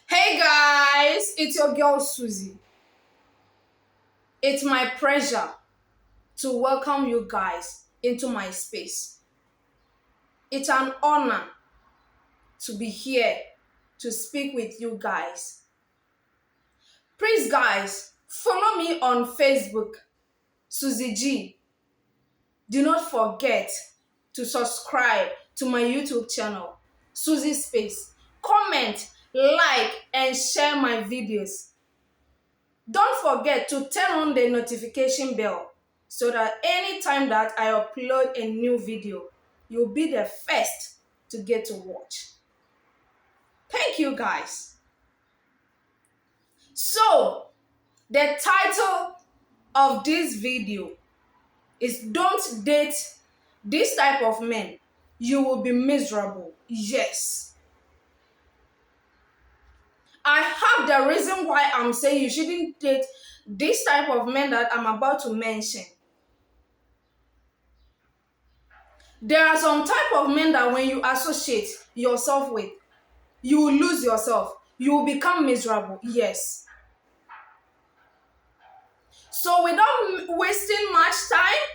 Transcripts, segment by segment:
Hey guys, it's your girl Suzie. It's my pleasure to welcome you guys into my space. It's an honor to be here to speak with you guys. Please, guys, follow me on Facebook, Suzie G. Do not forget to subscribe to my YouTube channel, Suzie Space. Comment, like, and share my videos. Don't forget to turn on the notification bell so that anytime that I upload a new video, you'll be the first to get to watch. Thank you guys. So, the title of this video is Don't Date This Type of Men. You will be miserable. Yes. I have the reason why I'm saying you shouldn't date this type of men that I'm about to mention. There are some type of men that when you associate yourself with, you will lose yourself. You will become miserable. Yes. So without wasting much time,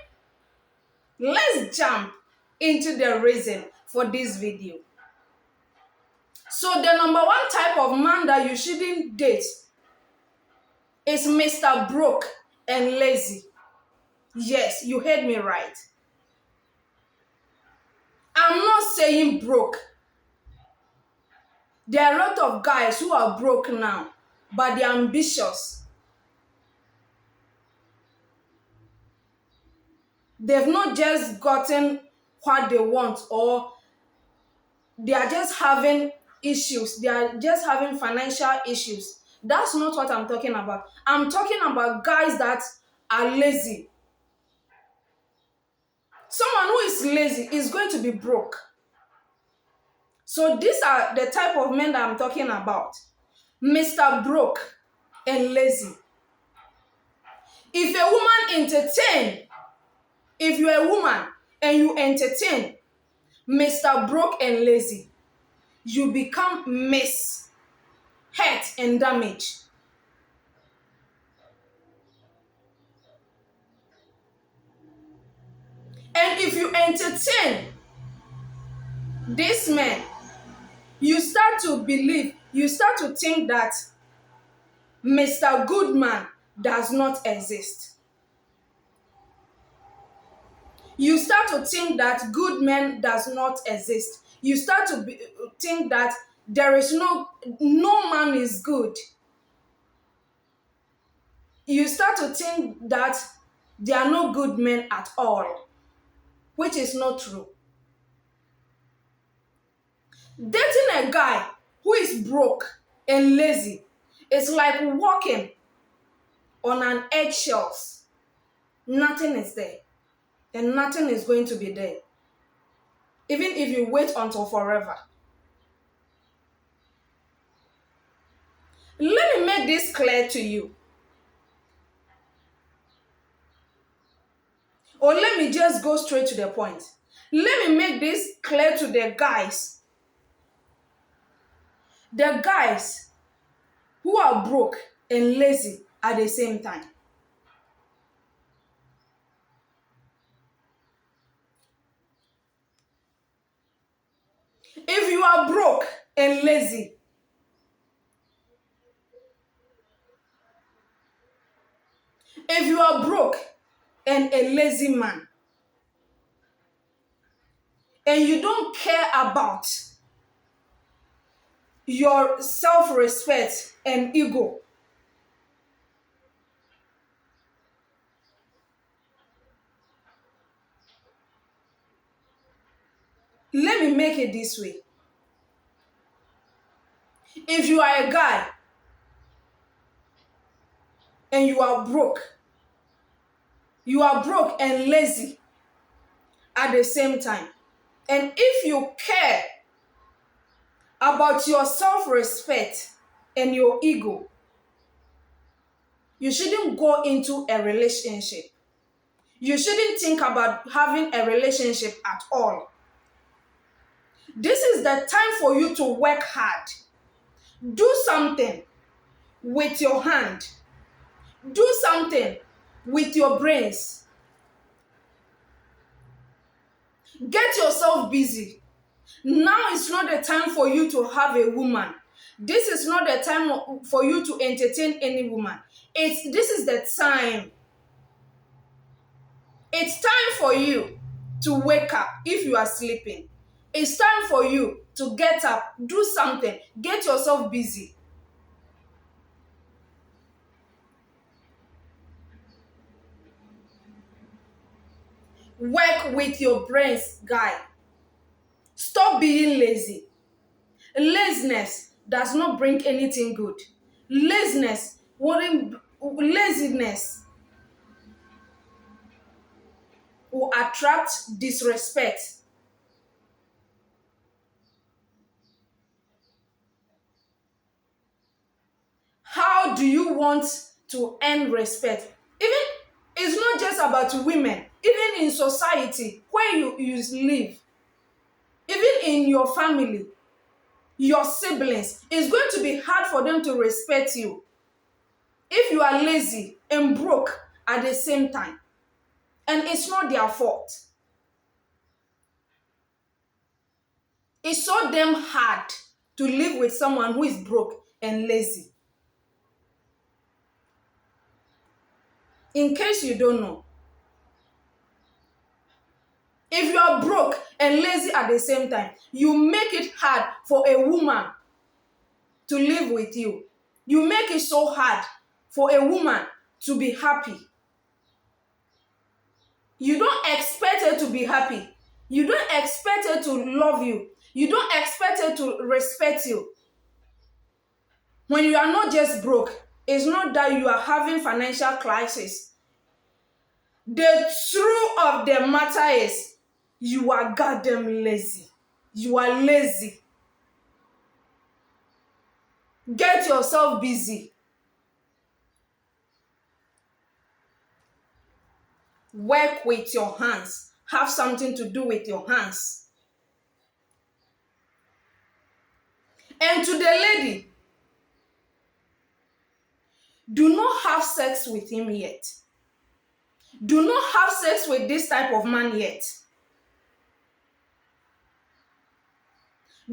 let's jump into the reason for this video. So the number one type of man that you shouldn't date is Mr. Broke and lazy. Yes, you heard me right. I'm not saying broke. There are a lot of guys who are broke now, but they're ambitious. They've not just gotten what they want, or they are just having issues. They are just having financial issues. That's not what I'm talking about. I'm talking about guys that are lazy. Someone who is lazy is going to be broke. So these are the type of men that I'm talking about. Mr. Broke and lazy. If a woman entertain, if you're a woman and you entertain Mr. Broke and lazy, you become Miss Hurt and Damage. And if you entertain this man, you start to believe, you start to think that Mr. Goodman does not exist. You start to think that good man does not exist. You start to think that there is no man is good. You start to think that there are no good men at all, which is not true. Dating a guy who is broke and lazy is like walking on an eggshells. Nothing is there, and nothing is going to be there, even if you wait until forever. Let me make this clear to you. Or let me just go straight to the point. Let me make this clear to the guys. The guys who are broke and lazy at the same time. If you are broke and lazy, if you are broke and a lazy man, and you don't care about your self-respect and ego, let me make it this way. If you are a guy and you are broke and lazy at the same time, and if you care about your self-respect and your ego, you shouldn't go into a relationship. You shouldn't think about having a relationship at all. This is the time for you to work hard. Do something with your hand. Do something with your brains. Get yourself busy. Now is not the time for you to have a woman. This is not the time for you to entertain any woman. This is the time. It's time for you to wake up if you are sleeping. It's time for you to get up, do something, get yourself busy. Work with your brains, guy. Stop being lazy. Laziness does not bring anything good. Laziness will attract disrespect. How do you want to earn respect? Even it's not just about women, even in society where you live, even in your family, your siblings, it's going to be hard for them to respect you if you are lazy and broke at the same time. And it's not their fault. It's so damn hard to live with someone who is broke and lazy. In case you don't know, if you are broke and lazy at the same time, you make it hard for a woman to live with you. You make it so hard for a woman to be happy. You don't expect her to be happy. You don't expect her to love you. You don't expect her to respect you. When you are not just broke, it's not that you are having financial crisis. The truth of the matter is you are goddamn lazy. You are lazy. Get yourself busy. Work with your hands. Have something to do with your hands. And to the lady, do not have sex with him yet. Do not have sex with this type of man yet.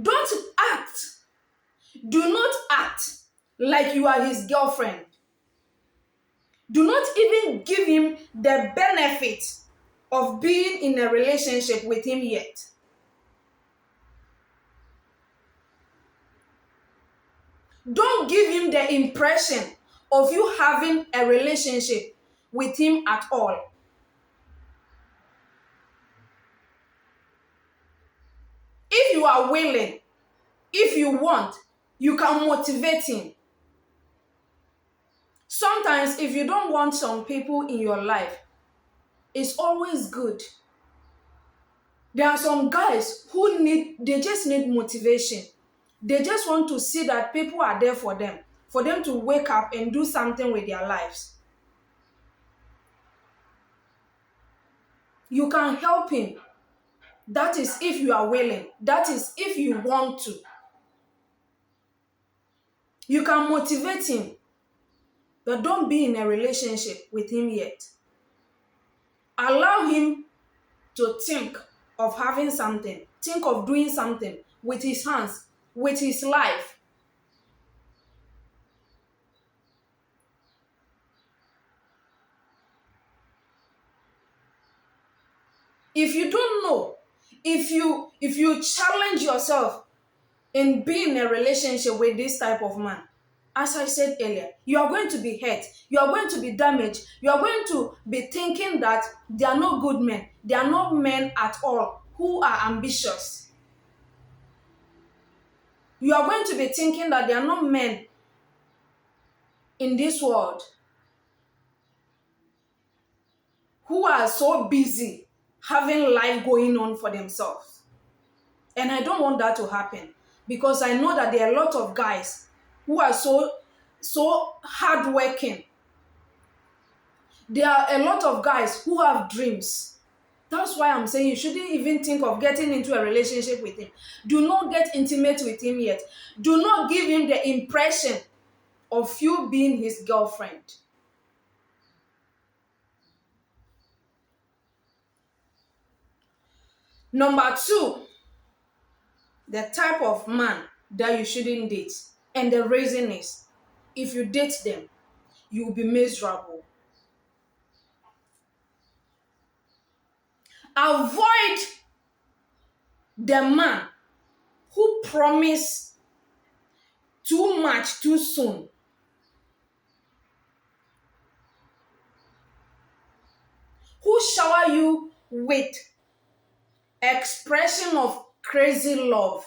Don't act. Do not act like you are his girlfriend. Do not even give him the benefit of being in a relationship with him yet. Don't give him the impression of you having a relationship with him at all. If you are willing, if you want, you can motivate him. Sometimes if you don't want some people in your life, it's always good. There are some guys they just need motivation. They just want to see that people are there for them to wake up and do something with their lives. You can help him. That is if you are willing. That is if you want to. You can motivate him, but don't be in a relationship with him yet. Allow him to think of having something, think of doing something with his hands, with his life. If you don't know, if you challenge yourself in being in a relationship with this type of man, as I said earlier, you are going to be hurt. You are going to be damaged. You are going to be thinking that they are not good men. They are not men at all who are ambitious. You are going to be thinking that they are not men in this world who are so busy having life going on for themselves. And I don't want that to happen, because I know that there are a lot of guys who are so hardworking. There are a lot of guys who have dreams. That's why I'm saying you shouldn't even think of getting into a relationship with him. Do not get intimate with him yet. Do not give him the impression of you being his girlfriend. Number two, the type of man that you shouldn't date. And the reason is, if you date them, you will be miserable. Avoid the man who promise too much too soon. Who shower you with expression of crazy love.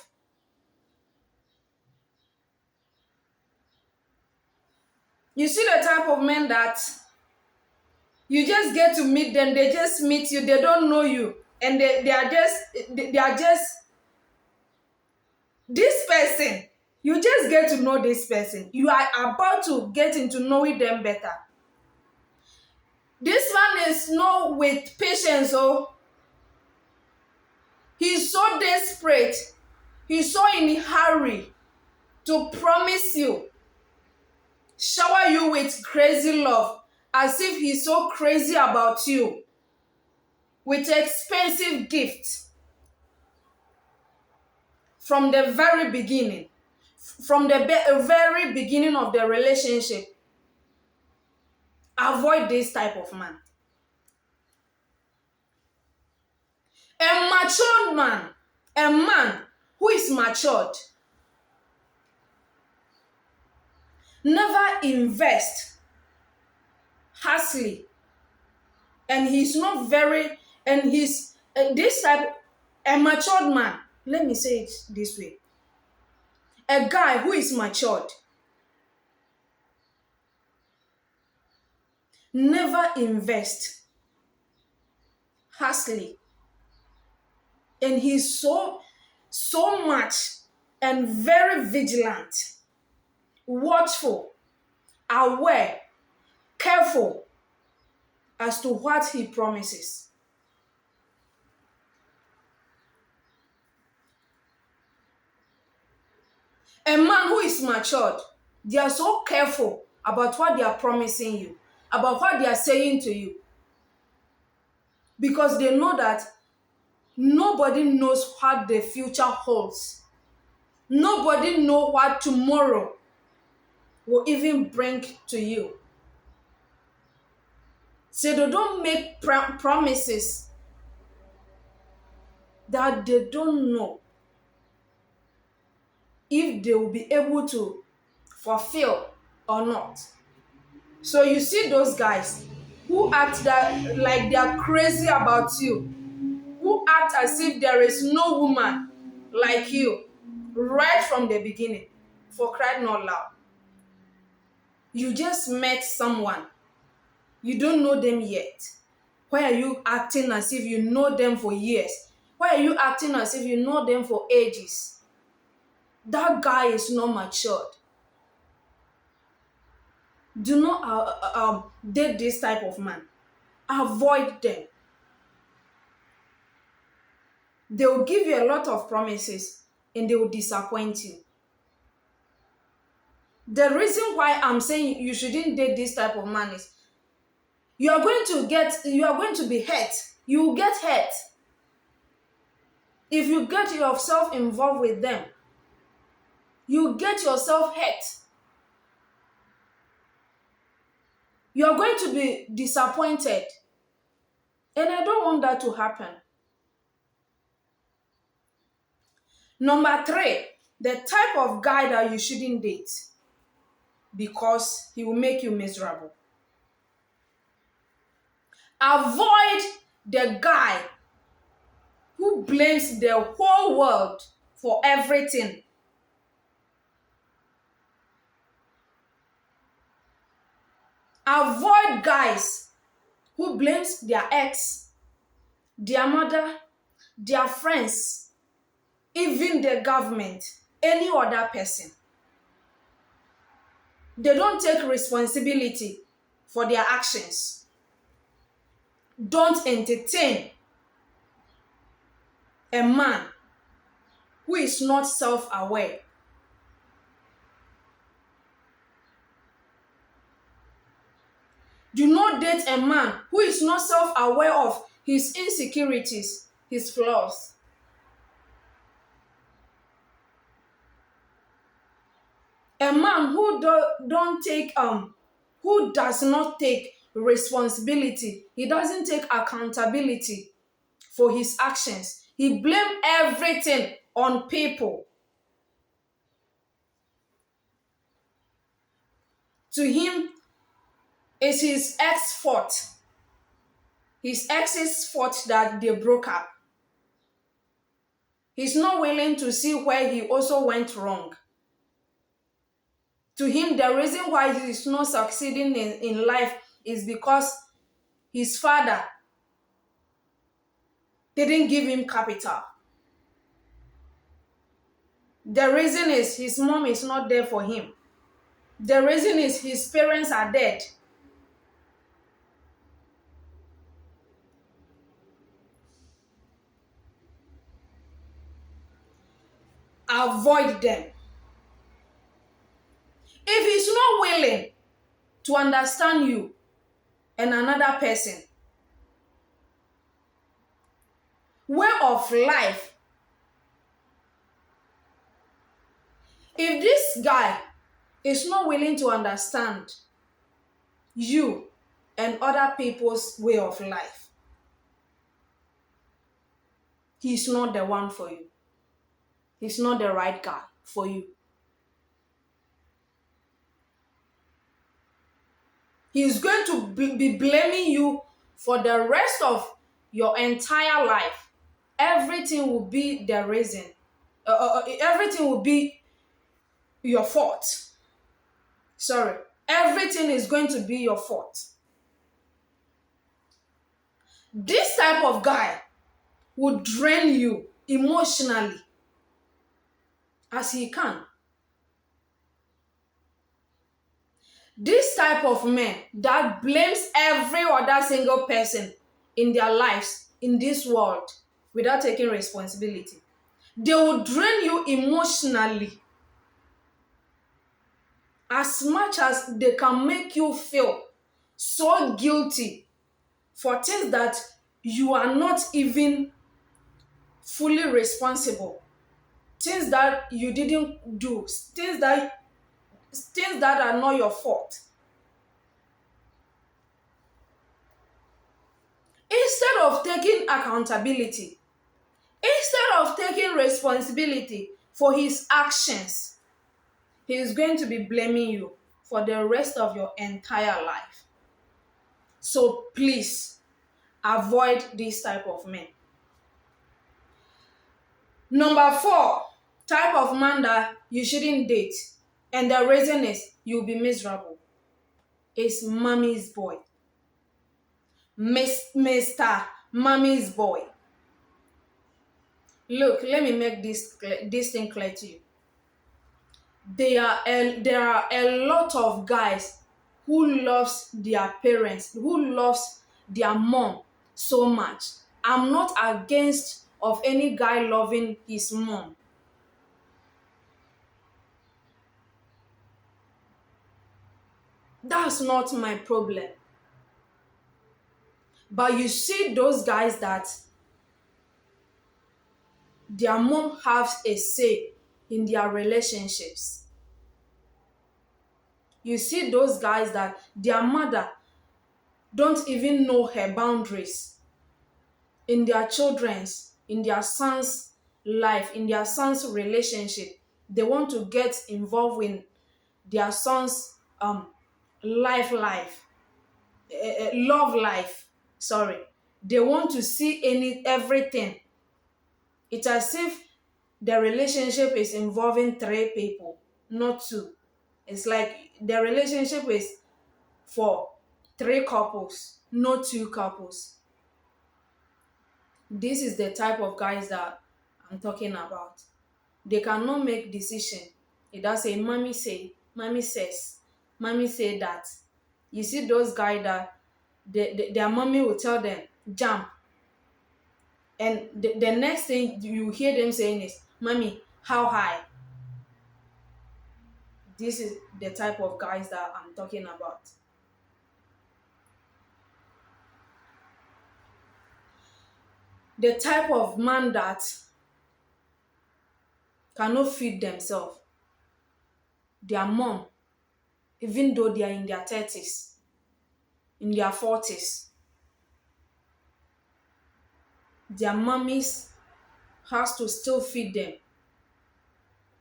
You see the type of men that you just get to meet them, they just meet you, they don't know you, and they are just this person. You just get to know this person. You are about to get into knowing them better. This man is not with patience, oh. He's so desperate. He's so in a hurry to promise you, shower you with crazy love, as if he's so crazy about you, with expensive gifts from the very beginning. From the very beginning of the relationship. Avoid this type of man. A matured man, a man who is matured, never invest hastily, and he's not very, and he's this type, a matured man. Let me say it this way: a guy who is matured never invest hastily, and he's so much and very vigilant, watchful, aware, careful as to what he promises. A man who is matured, they are so careful about what they are promising you, about what they are saying to you, because they know that nobody knows what the future holds. Nobody knows what tomorrow will even bring to you. So they don't make promises that they don't know if they will be able to fulfill or not. So you see those guys who act that like they are crazy about you, who act as if there is no woman like you right from the beginning. For crying out loud, you just met someone, you don't know them yet. Why are you acting as if you know them for years? Why are you acting as if you know them for ages? That guy is not matured. Do not date this type of man. Avoid them. They will give you a lot of promises and they will disappoint you. The reason why I'm saying you shouldn't date this type of man is you are going to be hurt. You will get hurt if you get yourself involved with them. You get yourself hurt. You are going to be disappointed. And I don't want that to happen. Number three, the type of guy that you shouldn't date because he will make you miserable. Avoid the guy who blames the whole world for everything. Avoid guys who blames their ex, their mother, their friends, even the government, any other person. They don't take responsibility for their actions. Don't entertain a man who is not self-aware. Do not date a man who is not self-aware of his insecurities, his flaws. A man don't take who does not take responsibility. He doesn't take accountability for his actions. He blame everything on people. To him, it's his ex fault. His ex's fault that they broke up. He's not willing to see where he also went wrong. To him, the reason why he is not succeeding in life is because his father didn't give him capital. The reason is his mom is not there for him. The reason is his parents are dead. Avoid them. If he's not willing to understand you and another person, way of life, if this guy is not willing to understand you and other people's way of life, he's not the one for you. He's not the right guy for you. He's going to be blaming you for the rest of your entire life. Everything will be the reason. Everything will be your fault. Sorry. Everything is going to be your fault. This type of guy will drain you emotionally as he can. This type of man that blames every other single person in their lives in this world without taking responsibility, they will drain you emotionally as much as they can make you feel so guilty for things that you are not even fully responsible, things that you didn't do, things that are not your fault. Instead of taking accountability, instead of taking responsibility for his actions, he is going to be blaming you for the rest of your entire life. So please avoid this type of men. Number 4, type of man that you shouldn't date, and the reason is you'll be miserable, is mommy's boy. Mr. Mommy's boy. Look, let me make this thing clear to you. There are a lot of guys who loves their parents, who loves their mom so much. I'm not against of any guy loving his mom. That's not my problem. But you see those guys that their mom has a say in their relationships. You see those guys that their mother don't even know her boundaries in their children's, in their son's life, in their son's relationship. They want to get involved in their son's love life. Sorry. They want to see everything. It's as if the relationship is involving 3 people, not 2. It's like the relationship is for 3 couples, not 2 couples. This is the type of guys that I'm talking about. They cannot make decision. It does say, mommy say, mommy says, mommy say that. You see those guys that their mommy will tell them, jump. And the next thing you hear them saying is, "Mommy, how high?" This is the type of guys that I'm talking about. The type of man that cannot feed themselves. Their mom, even though they are in their 30s, in their 40s, their mummies has to still feed them.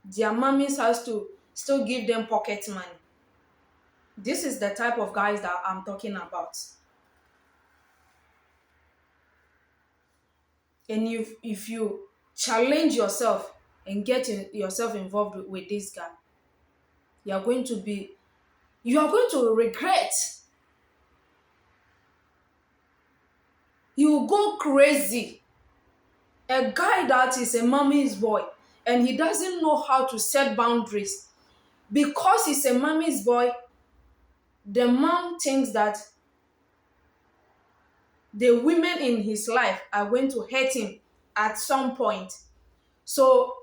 Their mummies has to still give them pocket money. This is the type of guys that I'm talking about. And if you challenge yourself and get yourself involved with this guy, you are going to regret. You will go crazy. A guy that is a mommy's boy and he doesn't know how to set boundaries because he's a mommy's boy, the mom thinks that the women in his life are going to hurt him at some point. So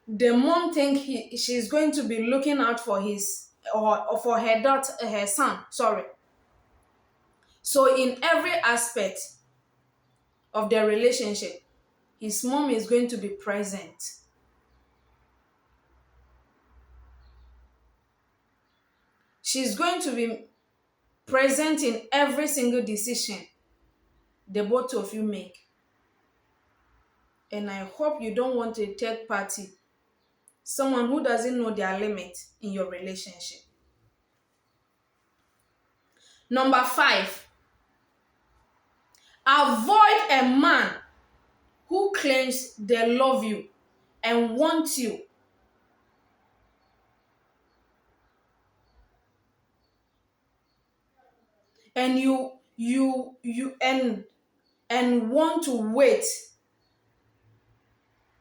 the mom think she's going to be looking out for his or for her daughter, her son, sorry. So in every aspect of their relationship, his mom is going to be present. She's going to be present in every single decision the both of you make. And I hope you don't want a third party, someone who doesn't know their limit in your relationship. Number 5, avoid a man who claims they love you and want you. And and want to wait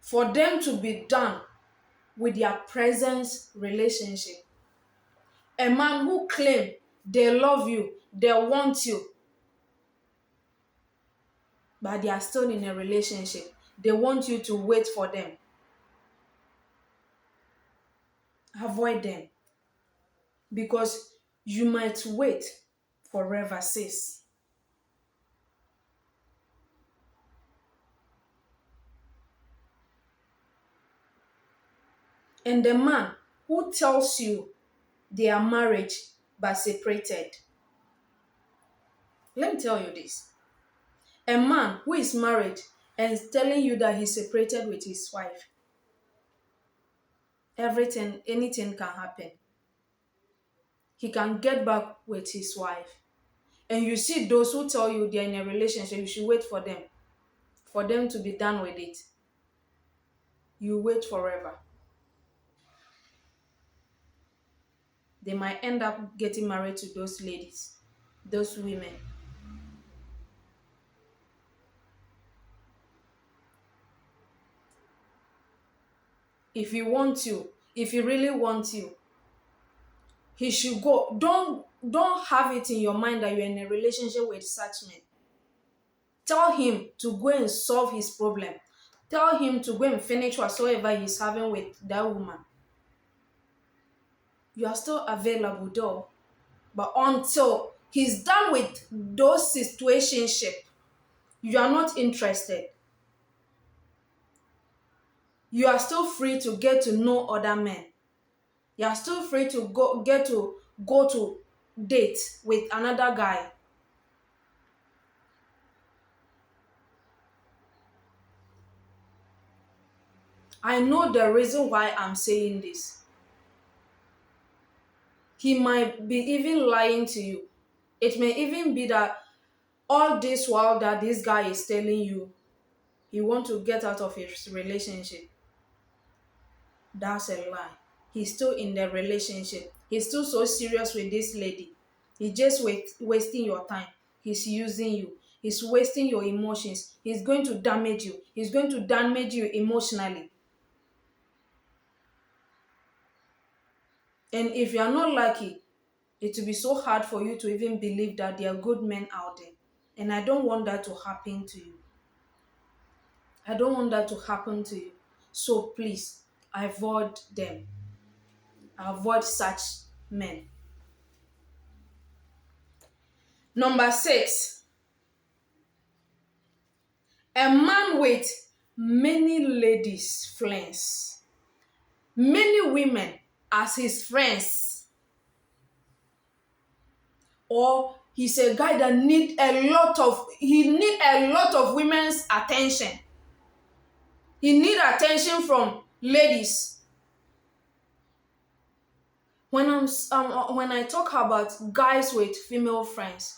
for them to be done with their present relationship. A man who claims they love you, they want you, but they are still in a relationship. They want you to wait for them. Avoid them. Because you might wait forever, sis. And the man who tells you they are married but separated. Let me tell you this. A man who is married and is telling you that he's separated with his wife, anything can happen. He can get back with his wife. And you see those who tell you they're in a relationship, you should wait for them to be done with it. You wait forever. They might end up getting married to those ladies, those women. If he wants you, if he really wants you, he should go. Don't have it in your mind that you're in a relationship with such men. Tell him to go and solve his problem. Tell him to go and finish whatsoever he's having with that woman. You are still available though. But until he's done with those situationship, you are not interested. You are still free to get to know other men. You are still free to go to date with another guy. I know the reason why I'm saying this. He might be even lying to you. It may even be that all this while that this guy is telling you he wants to get out of his relationship, that's a lie. He's still in the relationship. He's still so serious with this lady. He's just wasting your time. He's using you. He's wasting your emotions. He's going to damage you. He's going to damage you emotionally. And if you are not lucky, it will be so hard for you to even believe that there are good men out there. And I don't want that to happen to you. I don't want that to happen to you. So please, avoid them. Avoid such men. Number 6, a man with many ladies friends, many women as his friends, or he's a guy that need a lot of women's attention. He need attention from ladies. When I talk about guys with female friends,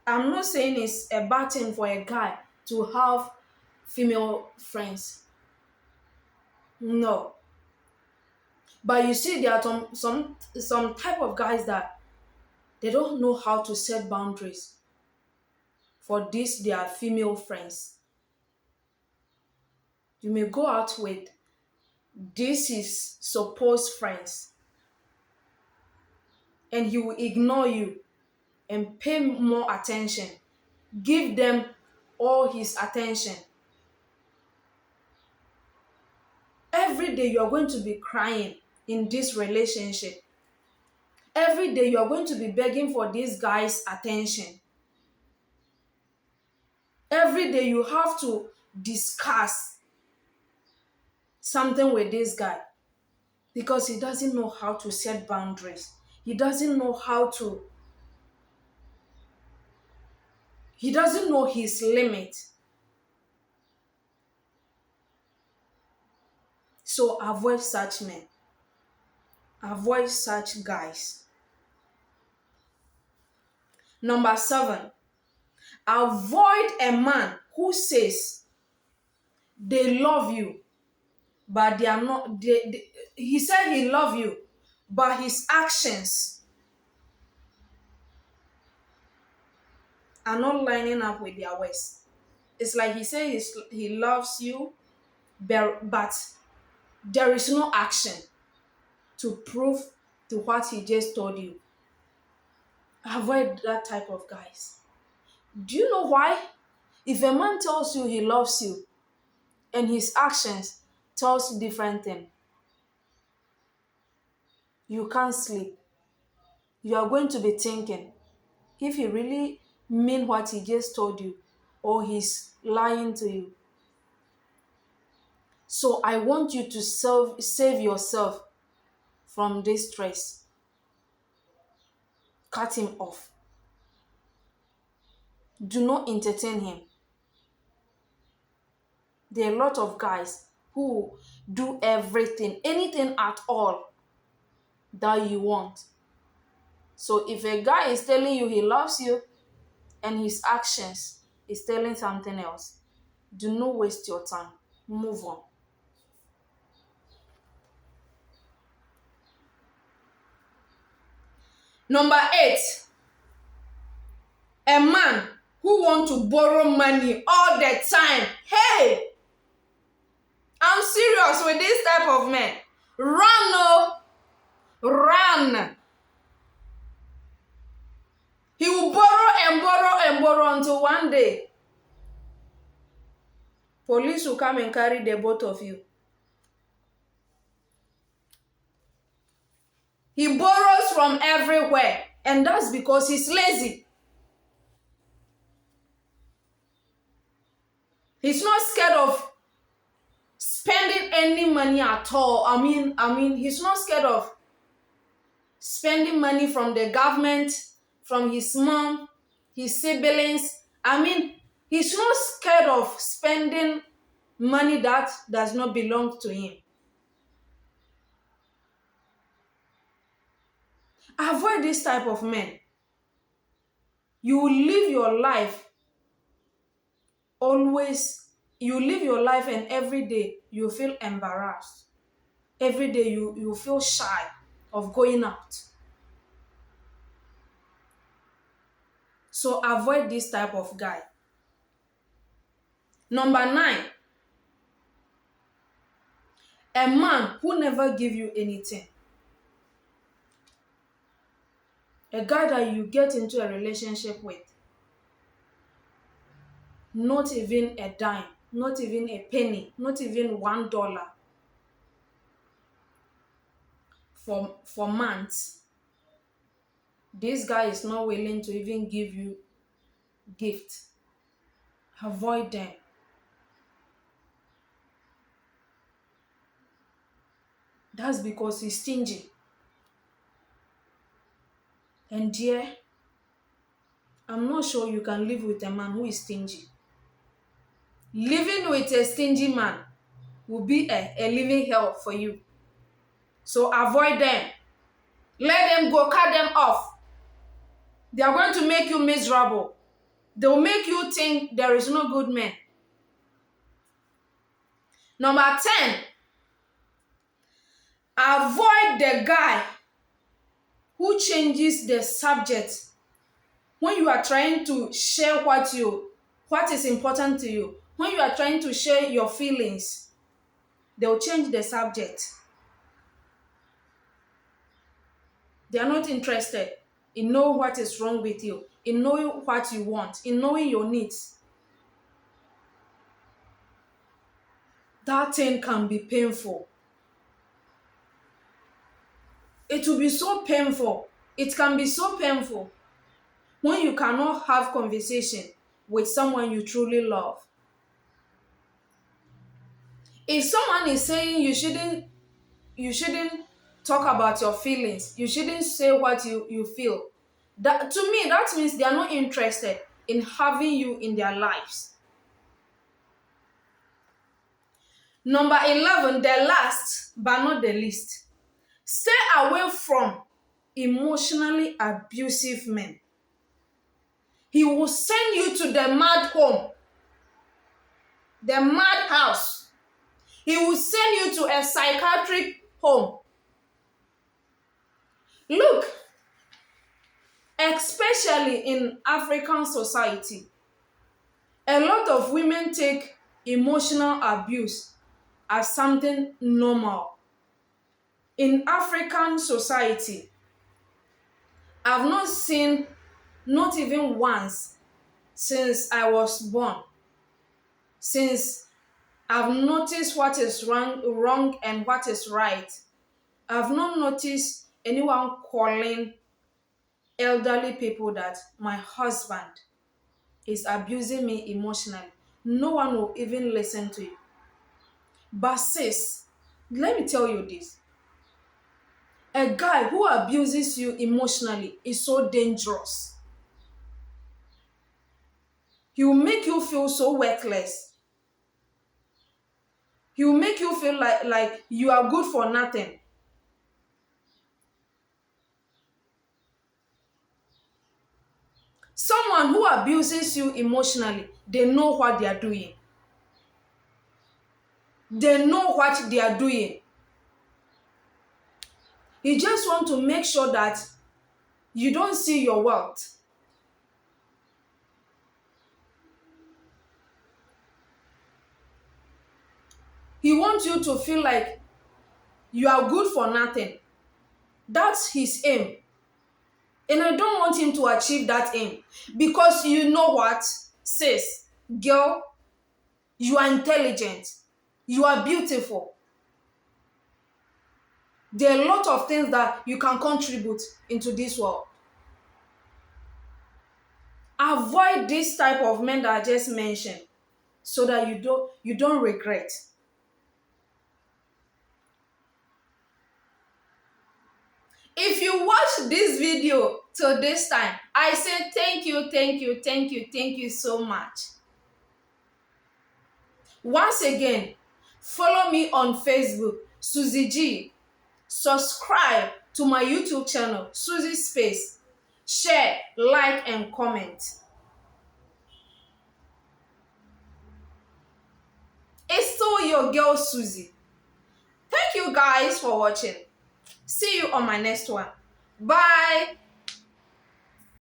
I'm not saying it's a bad thing for a guy to have female friends. No. But you see, there are some type of guys that they don't know how to set boundaries for their female friends. You may go out with this is supposed friends, and he will ignore you and pay more attention. Give them all his attention. Every day you are going to be crying in this relationship. Every day you are going to be begging for this guy's attention. Every day you have to discuss something with this guy because he doesn't know how to set boundaries. He doesn't know his limit. So avoid such men. Avoid such guys. Number 7, avoid a man who says they love you, but they are not. He said he love you, but his actions are not lining up with their words. It's like he says he loves you, but there is no action to prove to what he just told you. Avoid that type of guys. Do you know why? If a man tells you he loves you and his actions tells different thing, you can't sleep. You are going to be thinking if he really mean what he just told you or he's lying to you. So I want you to save yourself from this stress. Cut him off. Do not entertain him. There are a lot of guys who do everything, anything at all that you want. So if a guy is telling you he loves you and his actions is telling something else, do not waste your time. Move on. Number 8, a man who want to borrow money all the time. Hey, I'm serious with this type of men. Run, oh, run. He will borrow and borrow and borrow until one day police will come and carry the both of you. He borrows from everywhere, and that's because he's lazy. He's not scared of spending any money at all. I mean, he's not scared of spending money from the government, from his mom, his siblings. I mean, he's not scared of spending money that does not belong to him. Avoid this type of men. You will live your life and every day you feel embarrassed. Every day you feel shy of going out. So avoid this type of guy. Number 9, a man who never give you anything. A guy that you get into a relationship with, not even a dime, not even a penny, not even $1 for months. This guy is not willing to even give you gift. Avoid them. That's because he's stingy. And dear, I'm not sure you can live with a man who is stingy. Living with a stingy man will be a living hell for you. So avoid them. Let them go, cut them off. They are going to make you miserable. They'll make you think there is no good man. Number 10, avoid the guy who changes the subject when you are trying to share what is important to you. When you are trying to share your feelings, they'll change the subject. They are not interested in knowing what is wrong with you, in knowing what you want, in knowing your needs. That thing can be painful. It will be so painful. It can be so painful when you cannot have conversation with someone you truly love. If someone is saying you shouldn't talk about your feelings, you shouldn't say what you feel, that to me that means they are not interested in having you in their lives. Number 11, the last but not the least, stay away from emotionally abusive men. He will send you to the mad home, the mad house. He will send you to a psychiatric home. Look, especially in African society, a lot of women take emotional abuse as something normal. In African society, I've not seen, not even once, since I was born, since I've noticed what is wrong and what is right. I've not noticed anyone calling elderly people that my husband is abusing me emotionally. No one will even listen to you. But sis, let me tell you this. A guy who abuses you emotionally is so dangerous. He will make you feel so worthless. He will make you feel like you are good for nothing. Someone who abuses you emotionally, they know what they are doing. They know what they are doing. He just wants to make sure that you don't see your worth. He wants you to feel like you are good for nothing. That's his aim. And I don't want him to achieve that aim. Because you know what? Sis, girl, you are intelligent. You are beautiful. There are a lot of things that you can contribute into this world. Avoid this type of men that I just mentioned so that you don't regret. If you watch this video till this time, I say thank you so much. Once again, follow me on Facebook, Suzie G. Subscribe to my YouTube channel, Suzie Space. Share, like, and comment. It's still your girl, Suzie. Thank you guys for watching. See you on my next one. Bye.